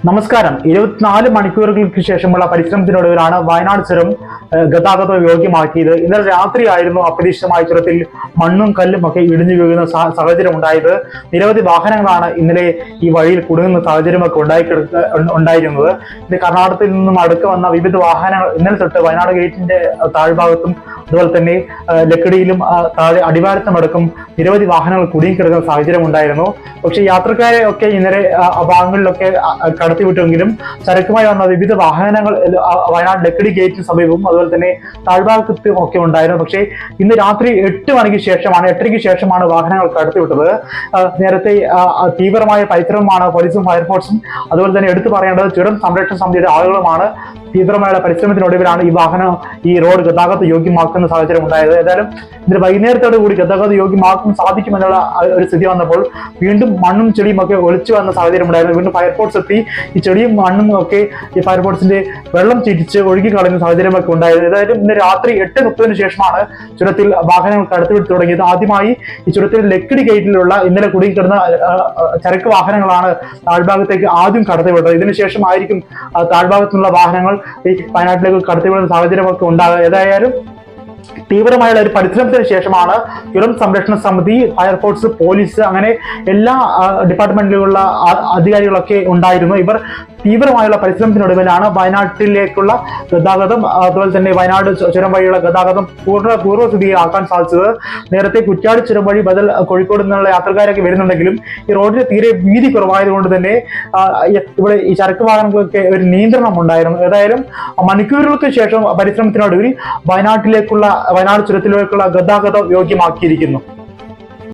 നമസ്കാരം. 24 മണിക്കൂറുകൾക്ക് ശേഷമുള്ള പരിശ്രമത്തിനൊടുവിലാണ് വയനാട് ചുരം ഗതാഗത യോഗ്യമാക്കിയത്. ഇന്നലെ രാത്രിയായിരുന്നു അപ്രതീക്ഷിതമായ ചുരത്തിൽ മണ്ണും കല്ലും ഒക്കെ ഇടിഞ്ഞു വീഴുന്ന സാഹചര്യം ഉണ്ടായത്. നിരവധി വാഹനങ്ങളാണ് ഇന്നലെ ഈ വഴിയിൽ കുടുങ്ങുന്ന സാഹചര്യമൊക്കെ ഉണ്ടായിരുന്നത്. ഇത് കർണാടകത്തിൽ നിന്നും അടുക്ക വന്ന വിവിധ വാഹനങ്ങൾ ഇന്നലെ തൊട്ട് വയനാട് ഗേറ്റിന്റെ താഴ്ഭാഗത്തും അതുപോലെ തന്നെ ലക്കിടിയിലും താഴെ അടിവാരത്തുമടക്കം നിരവധി വാഹനങ്ങൾ കുടുങ്ങിക്കിടക്കുന്ന സാഹചര്യം ഉണ്ടായിരുന്നു. പക്ഷേ യാത്രക്കാരെ ഒക്കെ ഇന്നലെ ഭാഗങ്ങളിലൊക്കെ കടത്തിവിട്ടെങ്കിലും ചരക്കുമായി വന്ന വിവിധ വാഹനങ്ങൾ വയനാട് ലക്കിടി ഗേറ്റിന് സമീപവും അതുപോലെ തന്നെ താഴ്ഭാഗത്തും ഒക്കെ ഉണ്ടായിരുന്നു. പക്ഷേ ഇന്ന് രാത്രി 8:00 ശേഷമാണ് വാഹനങ്ങൾ കടത്തിവിട്ടത്. നേരത്തെ തീവ്രമായ പരിശ്രമമാണ് പോലീസും ഫയർഫോഴ്സും അതുപോലെ തന്നെ എടുത്തു പറയേണ്ടത് ചുരം സംരക്ഷണ സമിതിയുടെ ആളുകളുമാണ് തീവ്രമായ പരിശ്രമത്തിനൊടുവിലാണ് ഈ റോഡ് ഗതാഗത യോഗ്യമാക്കുന്ന സാഹചര്യം ഉണ്ടായത്. ഏതായാലും ഇന്ന് വൈകുന്നേരത്തോടു കൂടി ഗതാഗത യോഗ്യമാക്കാൻ സാധിക്കുമെന്നുള്ള ഒരു സ്ഥിതി വന്നപ്പോൾ വീണ്ടും മണ്ണും ചെടിയും ഒക്കെ ഒളിച്ചു വന്ന സാഹചര്യം ഉണ്ടായിരുന്നു. വീണ്ടും ഫയർഫോഴ്സ് എത്തി ഈ ചെടിയും മണ്ണും ഒക്കെ ഈ ഫയർഫോഴ്സിന്റെ വെള്ളം ചീറ്റിച്ച് ഒഴുകി കളയുന്ന സാഹചര്യമൊക്കെ ഉണ്ടായത്. ഏതായാലും ഇന്ന് രാത്രി 8:30 ശേഷമാണ് ചുരത്തിൽ വാഹനങ്ങൾ കടത്തിവിട്ട് തുടങ്ങിയത്. ആദ്യമായി ഈ ചുരത്തിൽ ലക്കിടി ഗേറ്റിലുള്ള ഇന്നലെ കുടുങ്ങിക്കിടന്ന ചരക്ക് വാഹനങ്ങളാണ് താഴ്ഭാഗത്തേക്ക് ആദ്യം കടത്തിവിട്ടത്. ഇതിനുശേഷമായിരിക്കും താഴ്ഭാഗത്തുള്ള വാഹനങ്ങൾ ഈ വയനാട്ടിലേക്ക് കടത്തിവിടുന്ന സാഹചര്യമൊക്കെ ഉണ്ടാകുക. ഏതായാലും തീവ്രമായുള്ള ഒരു പരിശ്രമത്തിന് ശേഷമാണ് ചുരം സംരക്ഷണ സമിതി, ഫയർഫോഴ്സ്, പോലീസ് അങ്ങനെ എല്ലാ ഡിപ്പാർട്ട്മെന്റിലുള്ള അധികാരികളൊക്കെ ഉണ്ടായിരുന്നു. ഇവർ തീവ്രമായുള്ള പരിശ്രമത്തിനൊടുവിലാണ് വയനാട്ടിലേക്കുള്ള ഗതാഗതം അതുപോലെ തന്നെ വയനാട് ചുരം വഴിയുള്ള ഗതാഗതം പൂർവ്വസ്ഥിതിയിലാക്കാൻ സാധിച്ചത്. നേരത്തെ കുറ്റ്യാടി ചുരം വഴി ബദൽ കോഴിക്കോട് നിന്നുള്ള യാത്രക്കാരൊക്കെ വരുന്നുണ്ടെങ്കിലും ഈ റോഡിന് തീരെ വീതി കുറവായതുകൊണ്ട് തന്നെ ഇവിടെ ഈ ചരക്ക് വാഹനങ്ങൾക്ക് ഒരു നിയന്ത്രണം ഉണ്ടായിരുന്നു. ഏതായാലും മണിക്കൂറുകൾക്ക് ശേഷം പരിശ്രമത്തിനൊടുവിൽ വയനാട് ചുരത്തിലേക്കുള്ള ഗതാഗതം യോഗ്യമാക്കിയിരിക്കുന്നു.